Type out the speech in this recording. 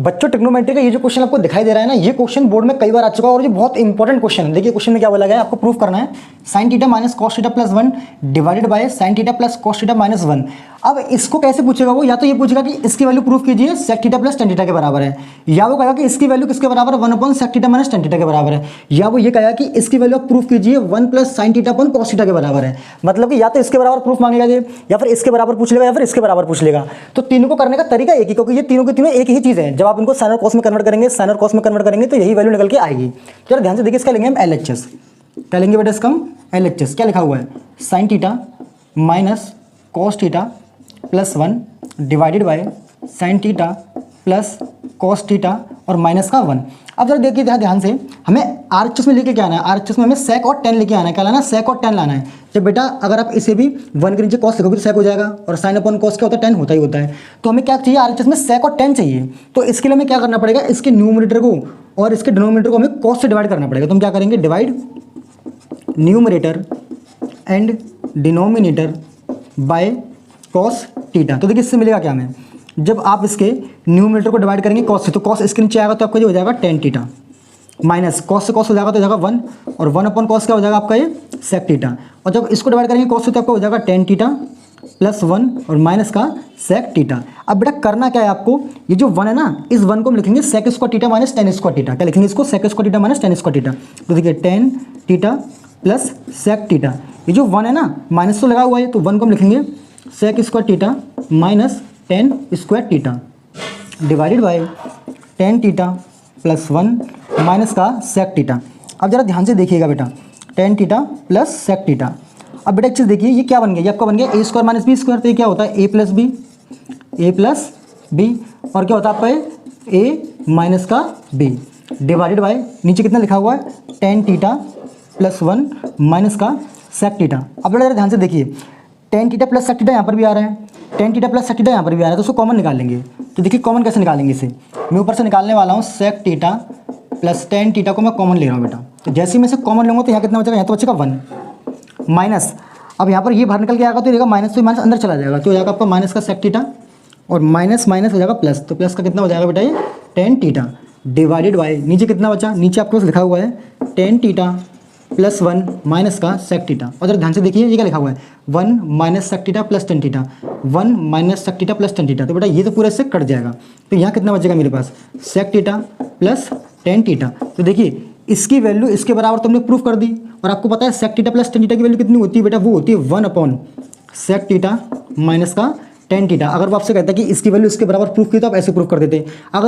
बच्चों ट्रिग्नोमेट्री का ये जो क्वेश्चन आपको दिखाई दे रहा है ना, ये क्वेश्चन बोर्ड में कई बार आ चुका है और ये बहुत इंपॉर्टेंट क्वेश्चन है। देखिए क्वेश्चन में क्या बोला गया है, आपको प्रूफ करना है sin theta minus cos theta plus 1 divided by sin theta plus cos theta minus 1। अब इसको कैसे पूछेगा वो, या तो ये पूछेगा कि इसकी वैल्यू प्रूफ कीजिए sec theta plus tan theta के बराबर है, या वो कहेगा कि इसकी वैल्यू किसके बराबर है 1 sec theta minus tan theta के बराबर है, या वो ये कहेगा कि इसकी वैल्यू आप प्रूफ कीजिए 1 sin थीटा cos थीटा के बराबर है। मतलब कि या तो इसके बराबर प्रूफ मांगेगा ये, या फिर इसके बराबर पूछ लेगा, या फिर इसके बराबर पूछ लेगा। तो तीनों को करने का तरीका एक ही, क्योंकि ये तीनों के तीनों एक ही चीज़ है। जब आप इनको साइन और कॉस में कन्वर्ट करेंगे, साइन और कॉस में कन्वर्ट करेंगे तो यही वैल्यू निकल के आएगी। चलो ध्यान से देखिए, इसका लेंगे हम LHS। क्या लेंगे बेटा इसका हम LHS? क्या लिखा हुआ है, sin theta minus cos theta plus 1 divided by sin theta plus cos theta और माइनस का 1। अब जरा देखिए ध्यान से, हमें RHS में लेके क्या आना है, RHS में हमें sec और tan लेके आना है। क्या लाना है, sec और tan लाना है। जब बेटा अगर आप इसे भी 1 के नीचे cos लिखोगे तो sec हो जाएगा, और sin अपॉन cos क्या होता है, tan होता ही होता है। तो हमें क्या चाहिए, RHS में sec और tan चाहिए। तो इसके लिए हमें क्या करना पड़ेगा, इसके न्यूमरेटर को और इसके डिनोमिनेटर को हमें cos से डिवाइड करना पड़ेगा। तो हम क्या करेंगे, divide numerator and denominator by cos theta. तो देखिए इससे मिलेगा क्या हमें, जब आप इसके न्यूमरेटर को डिवाइड करेंगे cos से, तो cos इसके नीचे आएगा तो आपका ये हो जाएगा tan थीटा, माइनस cos से cos हो जाएगा तो हो जाएगा 1, और 1 अपॉन cos क्या हो जाएगा आपका ये sec थीटा। और जब इसको डिवाइड करेंगे cos से तो आपका हो जाएगा tan थीटा प्लस 1 और माइनस का sec थीटा। अब बेटा करना क्या है आपको, ये जो 1 है ना, इस 1 को हम लिखेंगे sec square theta minus tan square theta. क्या लिखेंगे इसको, sec square theta minus tan square theta. तो देखिए tan theta plus sec theta, ये जो 1 है ना, माइनस तो लगा हुआ है तो 1 को हम लिखेंगे sec square theta minus tan square theta divided by tan theta plus 1 minus का sec थीटा। अब जरा ध्यान से देखिएगा बेटा, tan theta plus sec theta. अब बेटा एक चीज़ देखिए, ये क्या बन गया, ये आपका बन गया a square minus B square. तो ये क्या होता है, a प्लस बी, और क्या होता है आपका ये a माइनस का b डिवाइडेड बाय नीचे कितना लिखा हुआ है, tan थीटा प्लस 1 माइनस का sec थीटा। अब बेटा ध्यान से देखिए, tan theta plus sec theta यहाँ पर भी आ रहा है, tan theta plus sec theta यहाँ पर भी आ रहा है, तो उसको कॉमन निकाल लेंगे। तो देखिए कॉमन कैसे निकालेंगे इसे, मैं ऊपर से निकालने वाला हूँ sec theta plus tan theta को मैं कॉमन ले रहा हूँ बेटा। तो जैसे ही मैं इसे कॉमन लूँगा तो यहाँ कितना बचेगा, यहाँ तो बचेगा 1 माइनस, अब यहाँ पर ये बाहर निकल के आएगा तो ये माइनस, तो माइनस अंदर चला जाएगा तो हो जाएगा आपका माइनस का sec थीटा, और माइनस माइनस हो जाएगा प्लस, तो प्लस का कितना हो जाएगा बेटा ये tan थीटा डिवाइडेड बाय नीचे कितना बचा, नीचे आपके पास लिखा हुआ है tan थीटा प्लस 1 माइनस का sec थीटा। और जरा ध्यान से देखिए ये क्या लिखा हुआ है, 1 minus sec theta plus tan theta, 1 minus sec theta plus tan theta. तो बेटा ये तो पूरा इससे कट जाएगा, तो यहाँ कितना बचेगा मेरे पास, sec theta plus tan theta. तो देखिए इसकी वैल्यू इसके बराबर तुमने प्रूफ कर दी, और आपको पता है sec theta plus tan theta की वैल्यू कितनी होती है बेटा, वो होती है 1 अपॉन sec थीटा माइनस का tan थीटा। अगर वो आपसे कहता है कि इसकी वैल्यू इसके बराबर प्रूफ की तो आप ऐसे प्रूफ कर देते। अगर